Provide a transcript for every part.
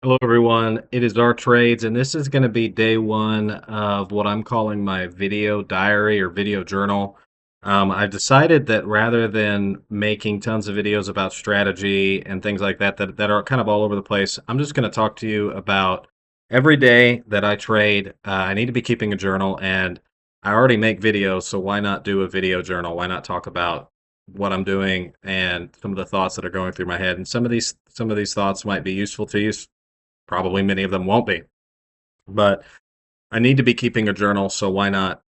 Hello, everyone. It is our trades, and this is going to be day one of what I'm calling my video diary or video journal. I've decided that rather than making tons of videos about strategy and things like that are kind of all over the place, I'm just going to talk to you about every day that I trade. I need to be keeping a journal, and I already make videos, so why not do a video journal? Why not talk about what I'm doing and some of the thoughts that are going through my head? And some of these thoughts might be useful to you. Probably many of them won't be, but I need to be keeping a journal, so why not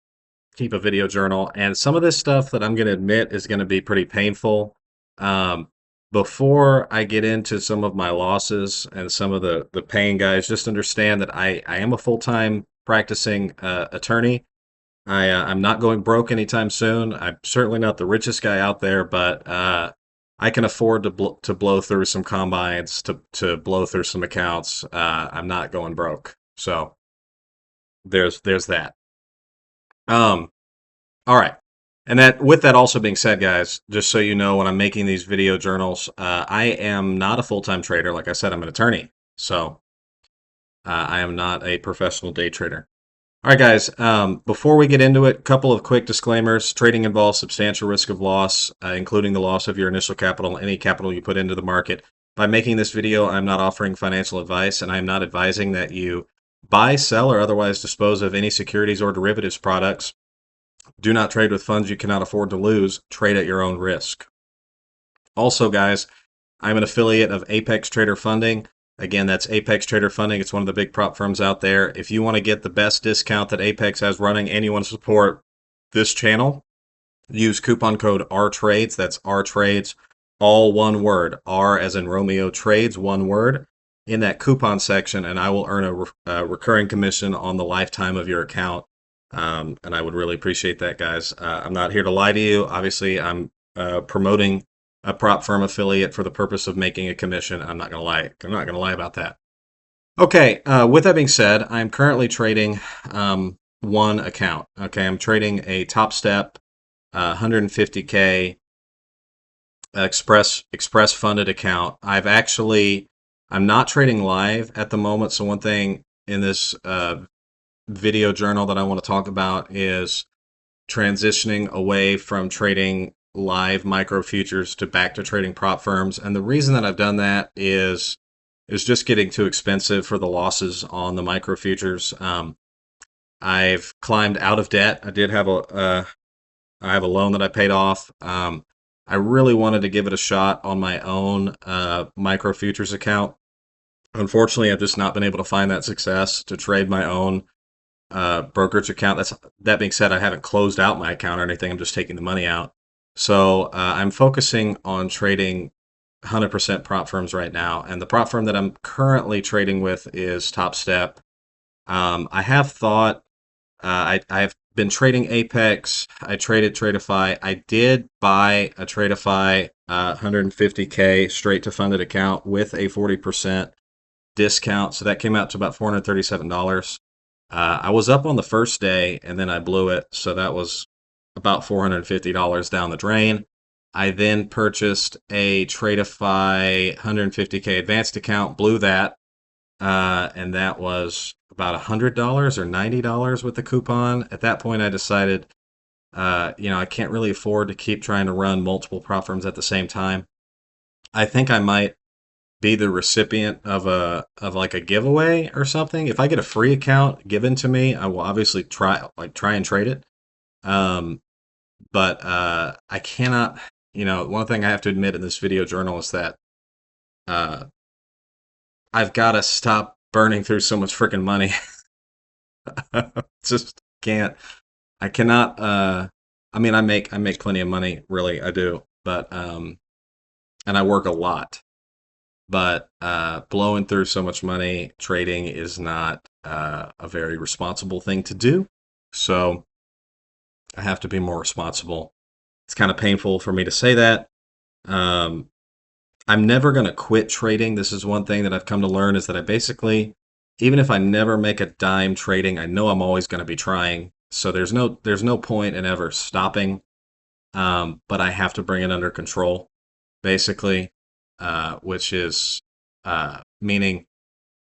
keep a video journal? And some of this stuff that I'm going to admit is going to be pretty painful. Um, Before I get into some of my losses and some of the pain, guys, just understand that I am a full time practicing attorney. I'm not going broke anytime soon. I'm certainly not the richest guy out there, but I can afford to blow through some combines, to blow through some accounts. I'm not going broke, so there's that. Um, all right, and that with that also being said, guys, just so you know, when I'm making these video journals, I am not a full time trader. Like I said, I'm an attorney, so I am not a professional day trader. All right, guys. Before we get into it, a couple of quick disclaimers. Trading involves substantial risk of loss, including the loss of your initial capital, any capital you put into the market. By making this video, I'm not offering financial advice, and I'm not advising that you buy, sell, or otherwise dispose of any securities or derivatives products. Do not trade with funds you cannot afford to lose. Trade at your own risk. Also, guys, I'm an affiliate of Apex Trader Funding. Again, that's Apex Trader Funding. It's one of the big prop firms out there. If you want to get the best discount that Apex has running and you want to support this channel, use coupon code RTRADES. That's RTRADES, all one word. R as in Romeo Trades, one word, in that coupon section, and I will earn a recurring commission on the lifetime of your account. And I would really appreciate that, guys. I'm not here to lie to you. Obviously, I'm promoting a prop firm affiliate for the purpose of making a commission. I'm not gonna lie. I'm not gonna lie about that. Okay. With that being said, I'm currently trading one account. Okay, I'm trading a Top Step 150K express funded account. I'm not trading live at the moment. So one thing in this video journal that I want to talk about is transitioning away from trading live micro futures to back to trading prop firms. And the reason that I've done that is just getting too expensive for the losses on the micro futures. I've climbed out of debt. I have a loan that I paid off. I really wanted to give it a shot on my own micro futures account. Unfortunately, I've just not been able to find that success to trade my own brokerage account. That being said, I haven't closed out my account or anything. I'm just taking the money out. So I'm focusing on trading 100% prop firms right now, and the prop firm that I'm currently trading with is Top Step. I have thought I've been trading Apex. I traded Tradeify. I did buy a Tradeify 150K straight to funded account with a 40% discount, so that came out to about $437. I was up on the first day and then I blew it, so that was about $450 down the drain. I then purchased a Tradeify 150K advanced account, blew that, and that was about $100 or $90 with the coupon. At that point, I decided, I can't really afford to keep trying to run multiple prop firms at the same time. I think I might be the recipient of like a giveaway or something. If I get a free account given to me, I will obviously try and trade it. Um, but I cannot. One thing I have to admit in this video journal is that uh, I've got to stop burning through so much freaking money. Just can't. I cannot. I mean, I make plenty of money, really, I do. But and I work a lot. But blowing through so much money trading is not a very responsible thing to do. So I have to be more responsible. It's kind of painful for me to say that. Um, I'm never going to quit trading. This is one thing that I've come to learn is that even if I never make a dime trading, I know I'm always going to be trying. So there's no point in ever stopping. But I have to bring it under control, basically, which is meaning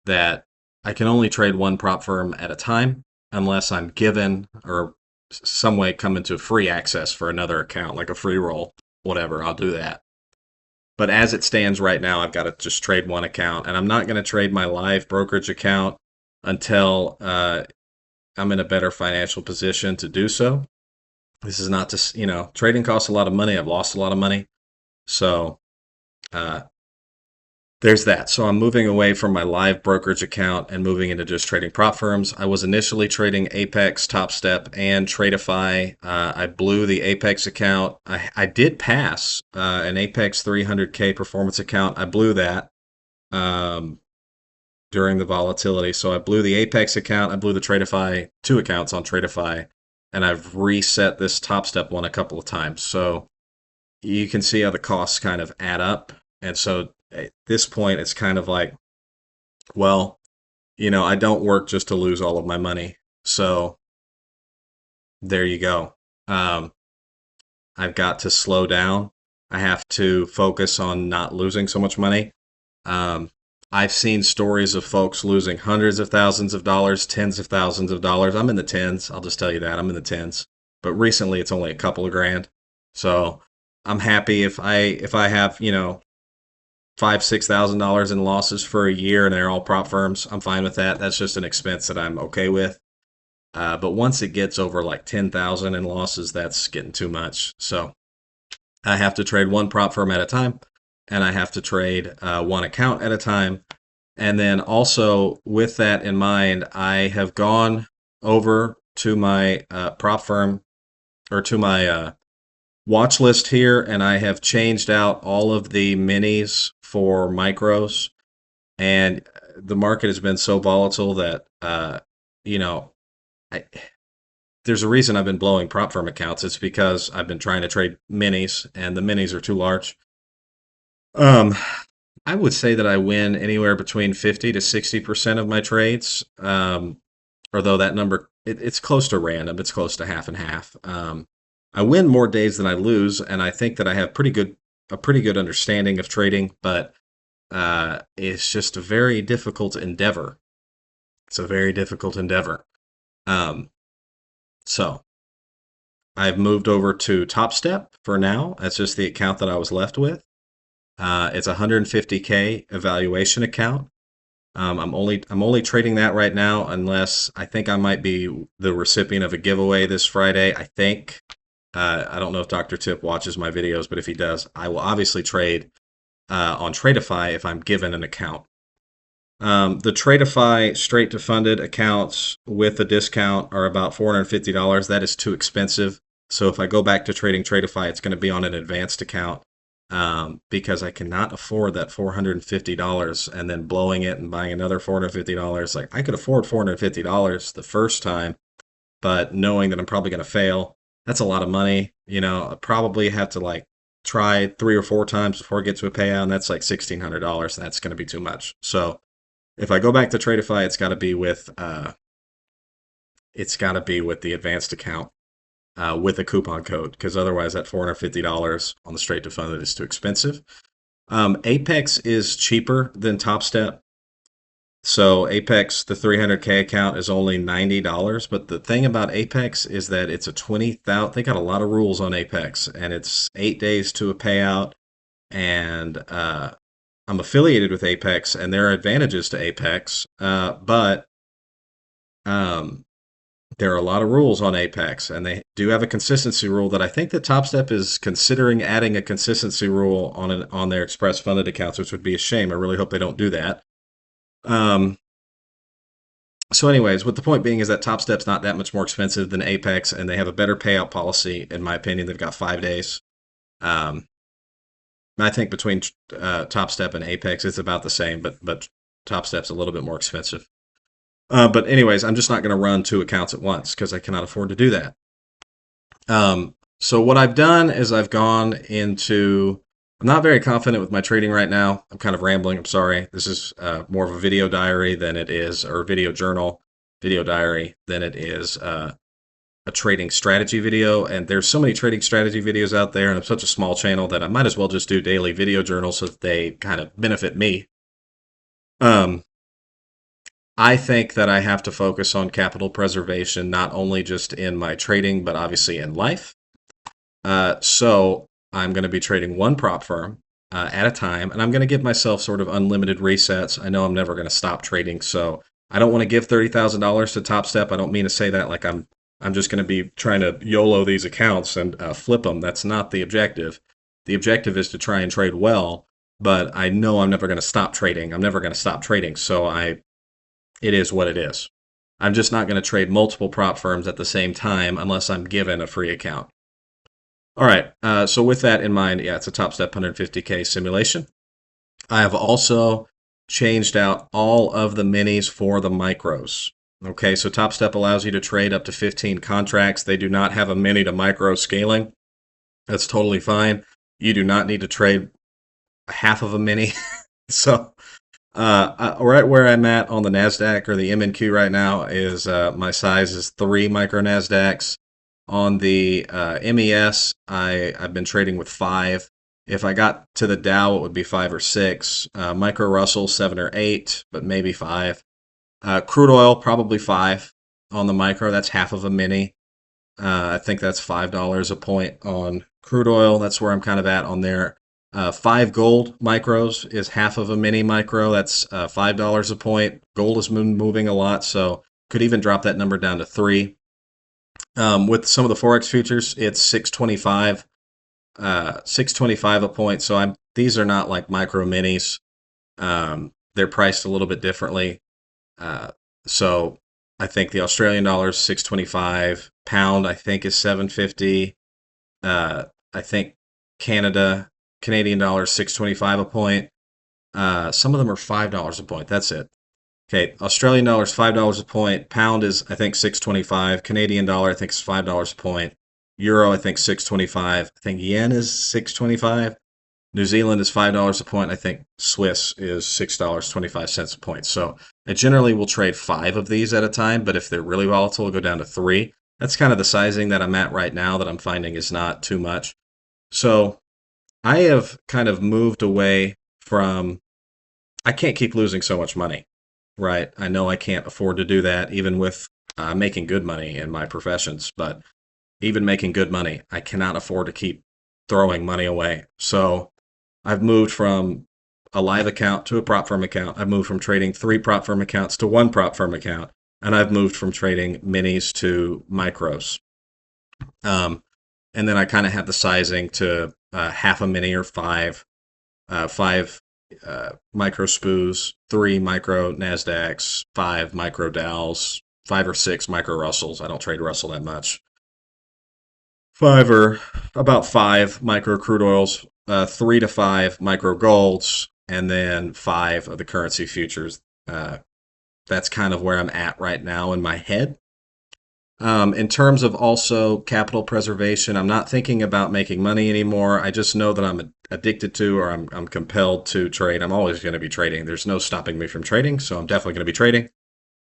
that I can only trade one prop firm at a time unless I'm given or some way come into free access for another account, like a free roll, whatever. I'll do that. But as it stands right now, I've got to just trade one account, and I'm not going to trade my live brokerage account until I'm in a better financial position to do so. This is not to, trading costs a lot of money. I've lost a lot of money. So uh, there's that. So I'm moving away from my live brokerage account and moving into just trading prop firms. I was initially trading Apex, Top Step, and Tradeify. I blew the Apex account. I did pass an Apex 300K performance account. I blew that during the volatility. So I blew the Apex account. I blew the Tradeify, 2 accounts on Tradeify, and I've reset this Top Step one a couple of times. So you can see how the costs kind of add up. And so at this point, it's kind of like, well, I don't work just to lose all of my money. So there you go. I've got to slow down. I have to focus on not losing so much money. I've seen stories of folks losing hundreds of thousands of dollars, tens of thousands of dollars. I'm in the tens. I'll just tell you that. I'm in the tens. But recently, it's only a couple of grand. So I'm happy if I have, $5,000-$6,000 in losses for a year and they're all prop firms. I'm fine with that. That's just an expense that I'm okay with. But once it gets over like 10,000 in losses, that's getting too much. So I have to trade one prop firm at a time, and I have to trade one account at a time. And then also with that in mind, I have gone over to my prop firm or to my watch list here, and I have changed out all of the minis for micros. And the market has been so volatile that there's a reason I've been blowing prop firm accounts. It's because I've been trying to trade minis, and the minis are too large. I would say that I win anywhere between 50 to 60% of my trades. Although that number, it's close to random. It's close to half and half. I win more days than I lose, and I think that I have a pretty good understanding of trading, but it's just a very difficult endeavor. It's a very difficult endeavor. So I've moved over to Top Step for now. That's just the account that I was left with. It's a 150K evaluation account. I'm only trading that right now unless I think I might be the recipient of a giveaway this Friday. I think. I don't know if Dr. Tip watches my videos, but if he does, I will obviously trade on Tradeify if I'm given an account. The Tradeify straight to funded accounts with a discount are about $450. That is too expensive. So if I go back to trading Tradeify, it's going to be on an advanced account because I cannot afford that $450 and then blowing it and buying another $450. Like I could afford $450 the first time, but knowing that I'm probably going to fail, that's a lot of money. I probably have to try 3 or 4 times before I get to a payout, and that's like $1,600. That's going to be too much. So if I go back to Tradeify, it's got to be with the advanced account with a coupon code, because otherwise that $450 on the straight to funded is too expensive. Apex is cheaper than Top Step. So Apex, the 300K account is only $90. But the thing about Apex is that it's a 20,000. They got a lot of rules on Apex, and it's 8 days to a payout. And I'm affiliated with Apex, and there are advantages to Apex. But there are a lot of rules on Apex, and they do have a consistency rule that I think that Top Step is considering adding a consistency rule on their express funded accounts, which would be a shame. I really hope they don't do that. So anyways, what the point being is that Top Step's not that much more expensive than Apex, and they have a better payout policy. In my opinion, they've got 5 days. I think between Top Step and Apex, it's about the same, but Top Step's a little bit more expensive. But anyways, I'm just not going to run 2 accounts at once because I cannot afford to do that. So what I've done is I've gone into... I'm not very confident with my trading right now. I'm kind of rambling. I'm sorry. This is more of a video diary than it is, or video journal, video diary than it is a trading strategy video. And there's so many trading strategy videos out there, and I'm such a small channel that I might as well just do daily video journals so that they kind of benefit me. I think that I have to focus on capital preservation, not only just in my trading, but obviously in life. So I'm going to be trading one prop firm at a time, and I'm going to give myself sort of unlimited resets. I know I'm never going to stop trading, so I don't want to give $30,000 to Top Step. I don't mean to say that like I'm just going to be trying to YOLO these accounts and flip them. That's not the objective. The objective is to try and trade well, but I know I'm never going to stop trading. I'm never going to stop trading, so it is what it is. I'm just not going to trade multiple prop firms at the same time unless I'm given a free account. All right, so with that in mind, yeah, it's a Top Step 150K simulation. I have also changed out all of the minis for the micros. Okay, so Top Step allows you to trade up to 15 contracts. They do not have a mini to micro scaling. That's totally fine. You do not need to trade half of a mini. So right where I'm at on the NASDAQ or the MNQ right now is my size is 3 micro NASDAQs. On the MES, I've been trading with 5. If I got to the Dow, it would be 5 or 6. Micro Russell, 7 or 8, but maybe 5. Crude oil, probably 5 on the micro. That's half of a mini. I think that's $5 a point on crude oil. That's where I'm kind of at on there. 5 gold micros is half of a mini micro. That's $5 a point. Gold has been moving a lot, so could even drop that number down to 3. With some of the Forex futures, it's 625, 625 a point. So these are not like micro minis. They're priced a little bit differently. So I think the Australian dollar is 625, pound I think is 750. I think Canadian dollar is 625 a point. Some of them are $5 a point. That's it. Okay, Australian dollar is $5 a point. Pound is, I think, 625. Canadian dollar, I think, is $5 a point. Euro, I think, 625. I think yen is 625. New Zealand is $5 a point. I think Swiss is $6.25 a point. So I generally will trade 5 of these at a time, but if they're really volatile, I'll go down to 3. That's kind of the sizing that I'm at right now that I'm finding is not too much. So I have kind of moved away from, I can't keep losing so much money. Right. I know I can't afford to do that, even with making good money in my professions, but even making good money, I cannot afford to keep throwing money away. So I've moved from a live account to a prop firm account. I've moved from trading 3 prop firm accounts to 1 prop firm account. And I've moved from trading minis to micros. And then I kind of have the sizing to half a mini or 5 micro SPUs, 3 micro NASDAQs, 5 micro Dows, 5 or 6 micro Russells. I don't trade Russell that much. 5 micro crude oils, 3 to 5 micro golds, and then 5 of the currency futures. That's kind of where I'm at right now in my head. In terms of also capital preservation, I'm not thinking about making money anymore. I just know that I'm addicted to, or I'm compelled to trade. I'm always going to be trading. There's no stopping me from trading, so I'm definitely going to be trading.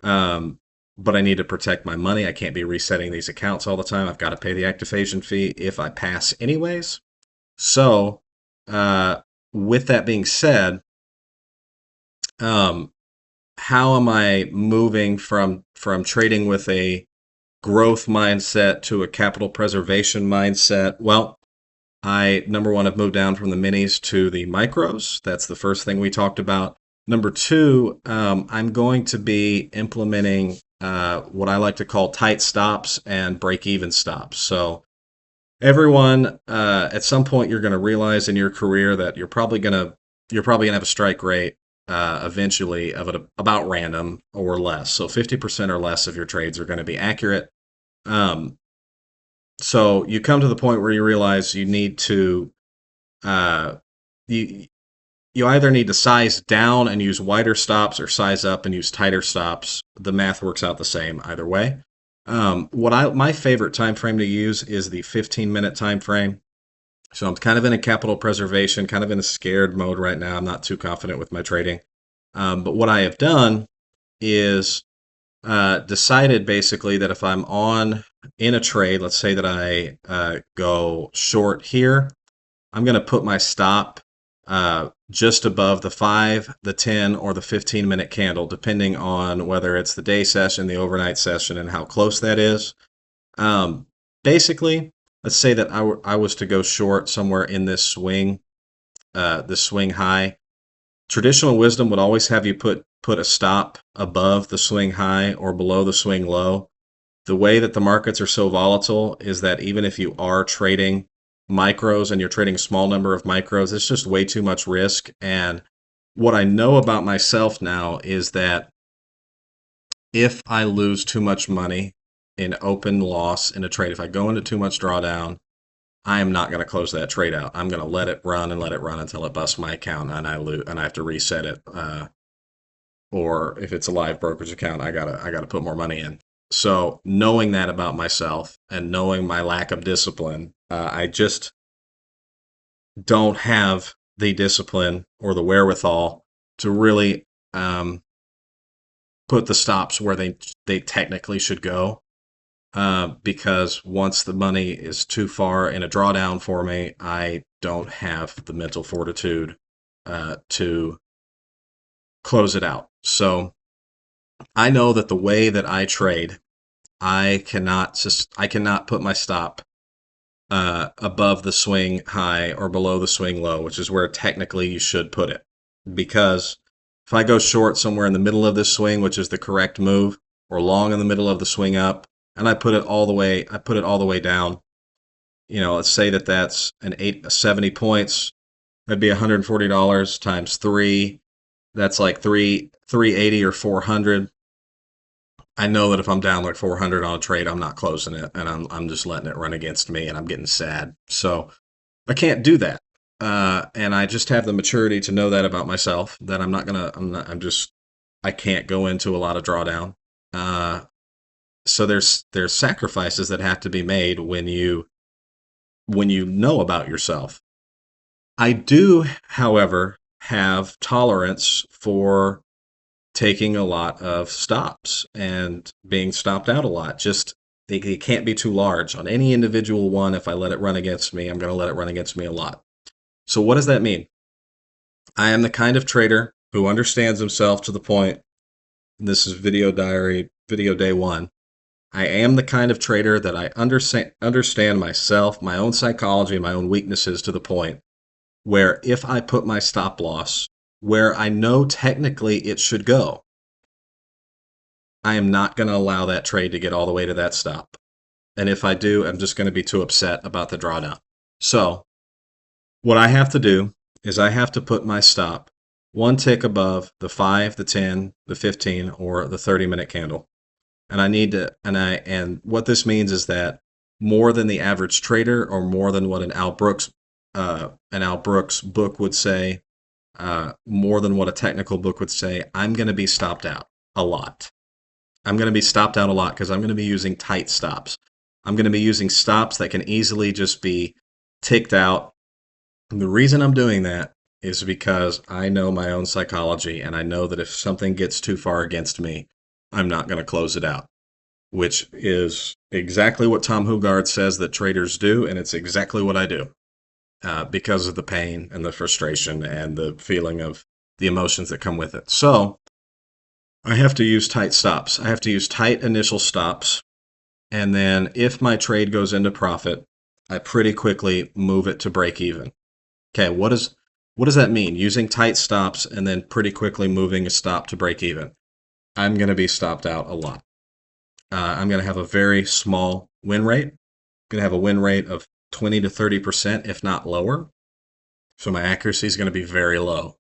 But I need to protect my money. I can't be resetting these accounts all the time. I've got to pay the activation fee if I pass anyways. So, with that being said, how am I moving from trading with a growth mindset to a capital preservation mindset? Well, number one, I've moved down from the minis to the micros. That's the first thing we talked about. Number 2, I'm going to be implementing what I like to call tight stops and break-even stops. So everyone, at some point, you're going to realize in your career that you're probably going to have a strike rate eventually of about random or less. So 50% or less of your trades are going to be accurate. So you come to the point where you realize you need to, you either need to size down and use wider stops or size up and use tighter stops. The math works out the same either way. My favorite time frame to use is the 15-minute time frame. So I'm kind of in a capital preservation, kind of in a scared mode right now. I'm not too confident with my trading. But what I have done is decided basically that if I'm in a trade, let's say that I go short here, I'm going to put my stop just above the 5, the 10, or the 15-minute candle, depending on whether it's the day session, the overnight session, and how close that is. Basically, let's say that I was to go short somewhere in this swing high. Traditional wisdom would always have you put a stop above the swing high or below the swing low. The way that the markets are so volatile is that even if you are trading micros and you're trading a small number of micros, it's just way too much risk. And what I know about myself now is that if I lose too much money in open loss in a trade, if I go into too much drawdown, I am not going to close that trade out. I'm going to let it run and let it run until it busts my account and I lose and I have to reset it. Or if it's a live brokerage account, I gotta put more money in. So knowing that about myself and knowing my lack of discipline, I just don't have the discipline or the wherewithal to really put the stops where they technically should go. Because once the money is too far in a drawdown for me, I don't have the mental fortitude to close it out. So I know that the way that I trade, I cannot put my stop above the swing high or below the swing low, which is where technically you should put it. Because if I go short somewhere in the middle of this swing, which is the correct move, or long in the middle of the swing up, and I put it all the way down, let's say that that's 70 points, that'd be $140 times 3. That's like 380 or 400. I know that if I'm down like 400 on a trade, I'm not closing it, and I'm just letting it run against me, and I'm getting sad. So I can't do that, and I just have the maturity to know that about myself, that I can't go into a lot of drawdown. So there's sacrifices that have to be made when you know about yourself. I do, however, have tolerance for taking a lot of stops and being stopped out a lot. Just it can't be too large on any individual one. If I let it run against me, I'm going to let it run against me a lot. So what does that mean? I am the kind of trader who understands himself to the point, this is video diary, video day 1. I am the kind of trader that I understand myself, my own psychology, my own weaknesses to the point where if I put my stop loss where I know technically it should go, I am not going to allow that trade to get all the way to that stop. And if I do, I'm just going to be too upset about the drawdown. So what I have to do is I have to put my stop one tick above the 5, the 10, the 15, or the 30-minute candle. And I need to, and what this means is that more than the average trader, or more than what an Al Brooks book would say, more than what a technical book would say, I'm going to be stopped out a lot. I'm going to be stopped out a lot because I'm going to be using tight stops. I'm going to be using stops that can easily just be ticked out. And the reason I'm doing that is because I know my own psychology, and I know that if something gets too far against me, I'm not going to close it out, which is exactly what Tom Hugard says that traders do, and it's exactly what I do. Because of the pain and the frustration and the feeling of the emotions that come with it. So I have to use tight stops. I have to use tight initial stops. And then if my trade goes into profit, I pretty quickly move it to break even. Okay, what does that mean? Using tight stops and then pretty quickly moving a stop to break even. I'm going to be stopped out a lot. I'm going to have a very small win rate. I'm going to have a win rate of 20 to 30%, if not lower. So my accuracy is going to be very low.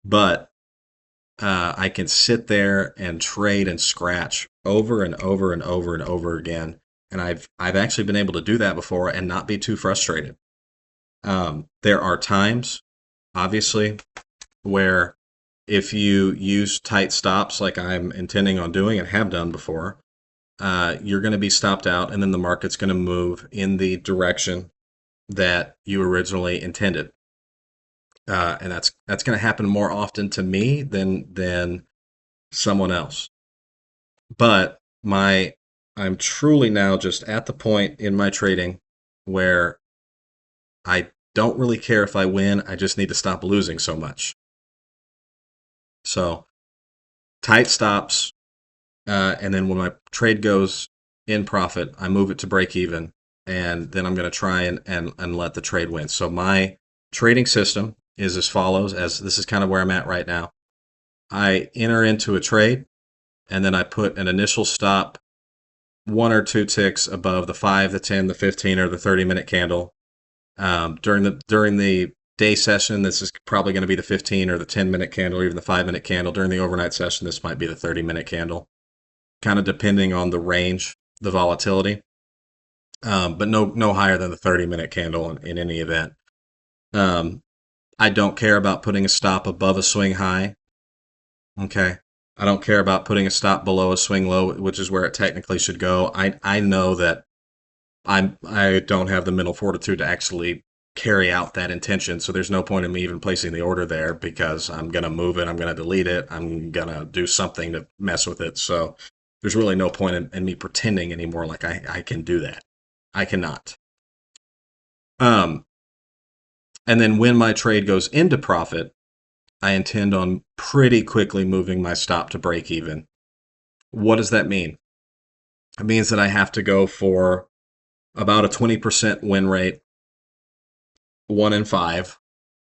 But I can sit there and trade and scratch over and over and over and over again. And I've actually been able to do that before and not be too frustrated. There are times, obviously, where if you use tight stops like I'm intending on doing and have done before, you're going to be stopped out, and then the market's going to move in the direction that you originally intended. And that's going to happen more often to me than someone else. But I'm truly now just at the point in my trading where I don't really care if I win. I just need to stop losing so much. So tight stops, and then when my trade goes in profit, I move it to break even, and then I'm going to try and let the trade win. So my trading system is as follows, as this is kind of where I'm at right now. I enter into a trade, and then I put an initial stop 1 or 2 ticks above the 5, the 10, the 15, or the 30-minute candle. During the day session, this is probably going to be the 15 or the 10-minute candle, or even the 5-minute candle. During the overnight session, this might be the 30-minute candle, kind of depending on the range, the volatility, but no higher than the 30-minute candle in any event. I don't care about putting a stop above a swing high. Okay. I don't care about putting a stop below a swing low, which is where it technically should go. I know that I don't have the mental fortitude to actually carry out that intention, so there's no point in me even placing the order there because I'm going to move it, I'm going to delete it, I'm going to do something to mess with it. So there's really no point in me pretending anymore like I can do that. I cannot. And then when my trade goes into profit, I intend on pretty quickly moving my stop to break even. What does that mean? It means that I have to go for about a 20% win rate, 1 in 5,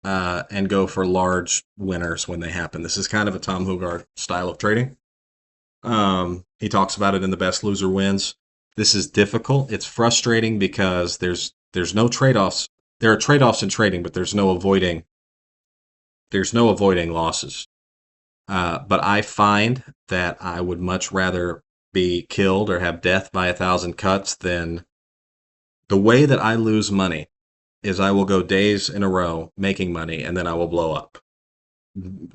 and go for large winners when they happen. This is kind of a Tom Hugard style of trading. He talks about it in The Best Loser Wins. This is difficult. It's frustrating because there's no trade-offs. There are trade-offs in trading, but there's no avoiding losses. But I find that I would much rather be killed or have death by 1,000 cuts than the way that I lose money is I will go days in a row making money and then I will blow up.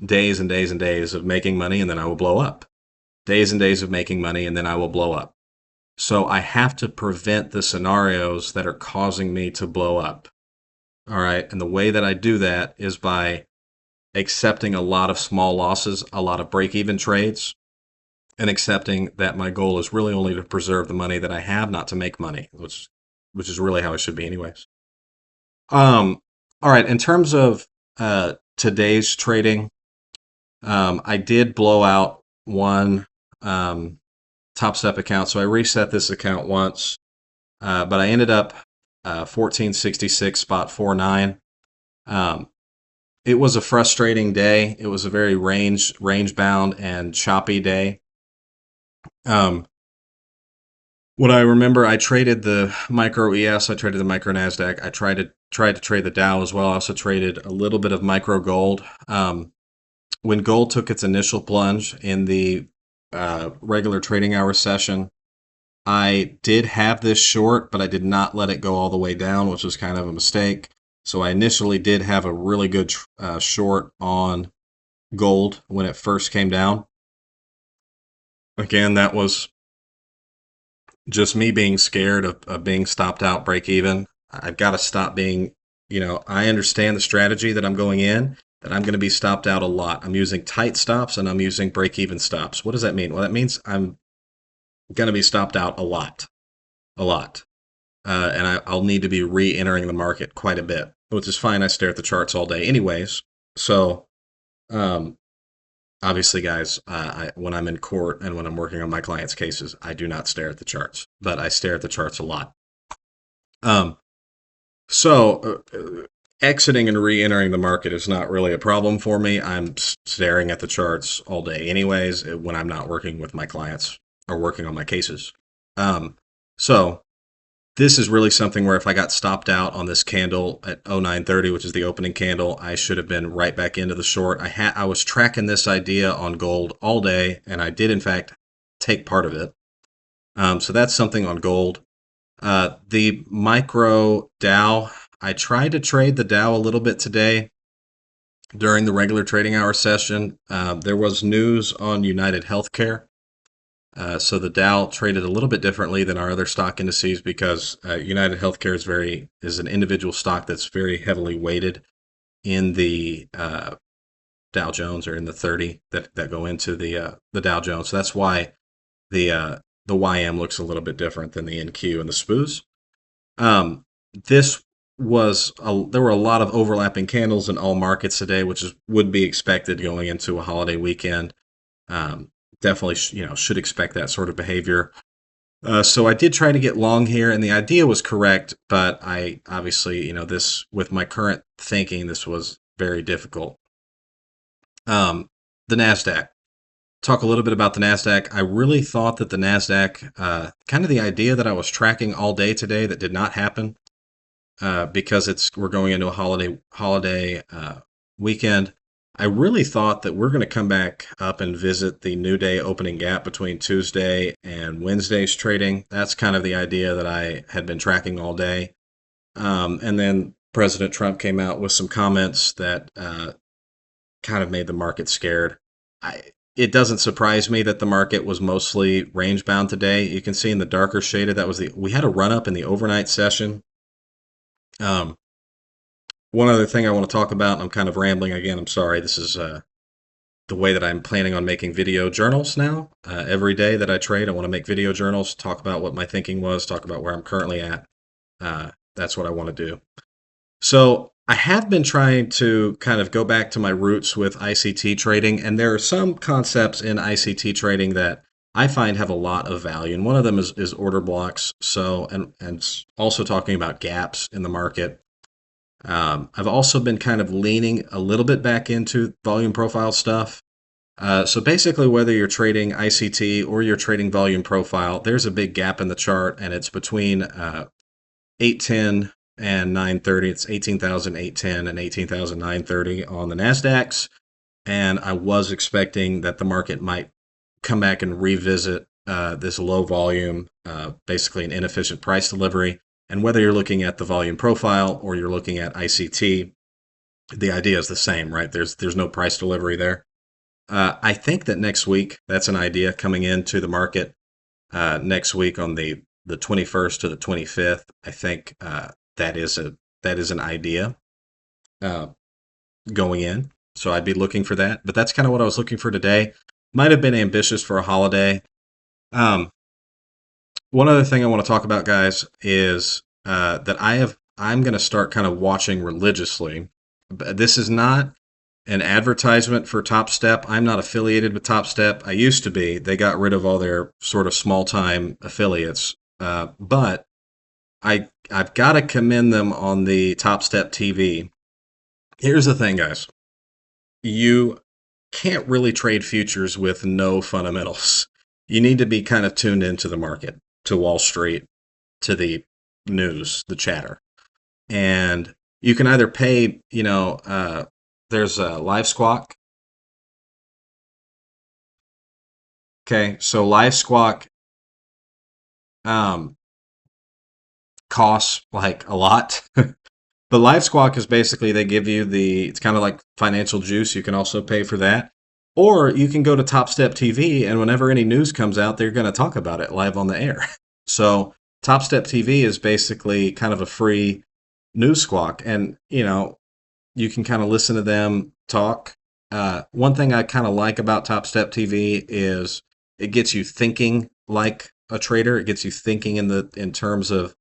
Days and days and days of making money and then I will blow up. Days and days of making money and then I will blow up. So I have to prevent the scenarios that are causing me to blow up. All right. And the way that I do that is by accepting a lot of small losses, a lot of break-even trades, and accepting that my goal is really only to preserve the money that I have, not to make money, which is really how it should be anyways. All right, in terms of today's trading, I did blow out one Top Step account, so I reset this account once, but I ended up 1466 spot 49. It was a frustrating day. It was a very range bound and choppy day. What I remember, I traded the micro ES, I traded the micro NASDAQ, I tried to trade the Dow as well. I also traded a little bit of micro gold. When gold took its initial plunge in the regular trading hour session, I did have this short, but I did not let it go all the way down, which was kind of a mistake. So I initially did have a really good short on gold when it first came down. Again, that was just me being scared of being stopped out break even. I've got to stop being, I understand the strategy that I'm going in, that I'm going to be stopped out a lot. I'm using tight stops and I'm using break even stops. What does that mean? Well, that means I'm going to be stopped out a lot. And I'll need to be re-entering the market quite a bit, which is fine. I stare at the charts all day anyways. So, obviously, guys, when I'm in court and when I'm working on my clients' cases, I do not stare at the charts, but I stare at the charts a lot. So exiting and re-entering the market is not really a problem for me. I'm staring at the charts all day anyways when I'm not working with my clients or working on my cases. So this is really something where if I got stopped out on this candle at 0930, which is the opening candle, I should have been right back into the short. I was tracking this idea on gold all day, and I did, in fact, take part of it. So that's something on gold. The micro Dow, I tried to trade the Dow a little bit today during the regular trading hour session. There was news on United Healthcare. So the Dow traded a little bit differently than our other stock indices because United Healthcare is an individual stock that's very heavily weighted in the Dow Jones, or in the 30 that go into the Dow Jones. So that's why the YM looks a little bit different than the NQ and the SPOOs. This there were a lot of overlapping candles in all markets today, which would be expected going into a holiday weekend. Um, Definitely, should expect that sort of behavior. So I did try to get long here, and the idea was correct, but I obviously, this with my current thinking, this was very difficult. The Nasdaq. Talk a little bit about the Nasdaq. I really thought that the Nasdaq, kind of the idea that I was tracking all day today, that did not happen because we're going into a holiday weekend. I really thought that we're going to come back up and visit the new day opening gap between Tuesday and Wednesday's trading. That's kind of the idea that I had been tracking all day. And then President Trump came out with some comments that kind of made the market scared. It doesn't surprise me that the market was mostly range bound today. You can see in the darker shaded, we had a run up in the overnight session. Um, One other thing I want to talk about, and I'm kind of rambling again, I'm sorry. This is the way that I'm planning on making video journals now. Every day that I trade, I want to make video journals, talk about what my thinking was, talk about where I'm currently at. That's what I want to do. So I have been trying to kind of go back to my roots with ICT trading, and there are some concepts in ICT trading that I find have a lot of value, and one of them is order blocks. So, and also talking about gaps in the market. I've also been kind of leaning a little bit back into volume profile stuff. So basically, whether you're trading ICT or you're trading volume profile, there's a big gap in the chart, and it's between 810 and 930. It's 18,810 and 18,930 on the Nasdaqs. And I was expecting that the market might come back and revisit this low volume, basically an inefficient price delivery. And whether you're looking at the volume profile or you're looking at ICT, the idea is the same, right? There's no price delivery there. I think that next week, that's an idea coming into the market next week on the 21st to the 25th. I think that is an idea going in. So I'd be looking for that. But that's kind of what I was looking for today. Might have been ambitious for a holiday. One other thing I want to talk about, guys, is that I'm going to start kind of watching religiously. This is not an advertisement for Top Step. I'm not affiliated with Top Step. I used to be. They got rid of all their sort of small-time affiliates. But I've got to commend them on the Top Step TV. Here's the thing, guys. You can't really trade futures with no fundamentals. You need to be kind of tuned into the market, to Wall Street, to the news, the chatter. And you can either pay, there's a Live Squawk. Okay, so Live Squawk costs like a lot. But Live Squawk is basically, they give you it's kind of like Financial Juice. You can also pay for that. Or you can go to Top Step TV, and whenever any news comes out, they're going to talk about it live on the air. So Top Step TV is basically kind of a free news squawk. And, you can kind of listen to them talk. One thing I kind of like about Top Step TV is it gets you thinking like a trader. It gets you thinking in terms of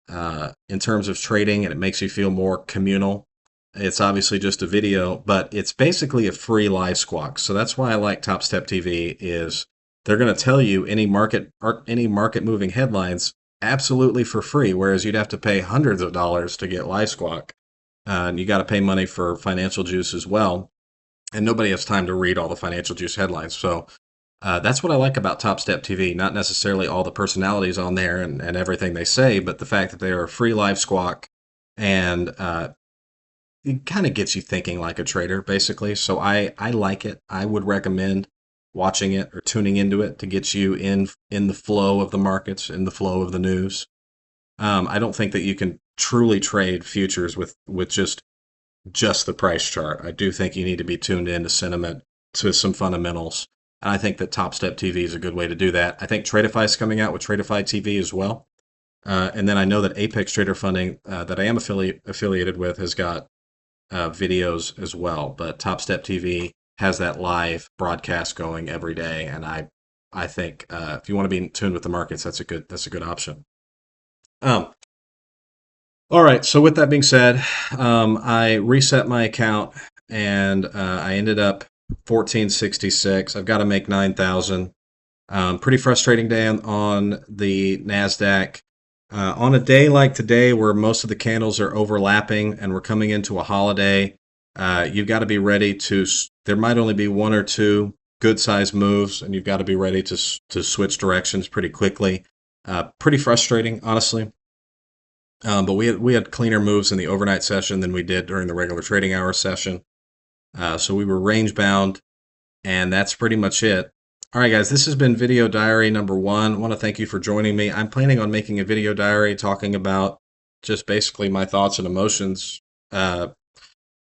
trading, and it makes you feel more communal. It's obviously just a video, but it's basically a free live squawk. So that's why I like Top Step TV. Is they're going to tell you any market moving headlines absolutely for free, whereas you'd have to pay hundreds of dollars to get live squawk, and you got to pay money for Financial Juice as well. And nobody has time to read all the Financial Juice headlines. So that's what I like about Top Step TV. Not necessarily all the personalities on there and everything they say, but the fact that they are a free live squawk, and it kind of gets you thinking like a trader, basically. So I like it. I would recommend watching it or tuning into it to get you in the flow of the markets, in the flow of the news. I don't think that you can truly trade futures with just the price chart. I do think you need to be tuned in to sentiment, to some fundamentals. And I think that Top Step TV is a good way to do that. I think Tradeify is coming out with Tradeify TV as well. And then I know that Apex Trader Funding, that I am affiliated with, has got videos as well. But Top Step TV has that live broadcast going every day, and I think if you want to be in tune with the markets, that's a good option. All right, so with that being said, I reset my account and I ended up 1466. I've got to make 9,000. Pretty frustrating day on the NASDAQ. On a day like today, where most of the candles are overlapping and we're coming into a holiday, you've got to be ready to. There might only be one or two good sized moves, and you've got to be ready to switch directions pretty quickly. Pretty frustrating, honestly. But we had cleaner moves in the overnight session than we did during the regular trading hour session. So we were range bound, and that's pretty much it. All right, guys, this has been video diary number 1. I want to thank you for joining me. I'm planning on making a video diary talking about just basically my thoughts and emotions that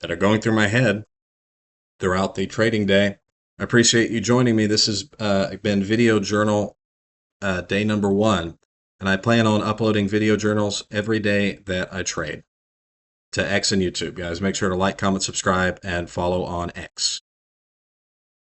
are going through my head throughout the trading day. I appreciate you joining me. This has been video journal day number 1. And I plan on uploading video journals every day that I trade to X and YouTube. Guys, make sure to like, comment, subscribe, and follow on X.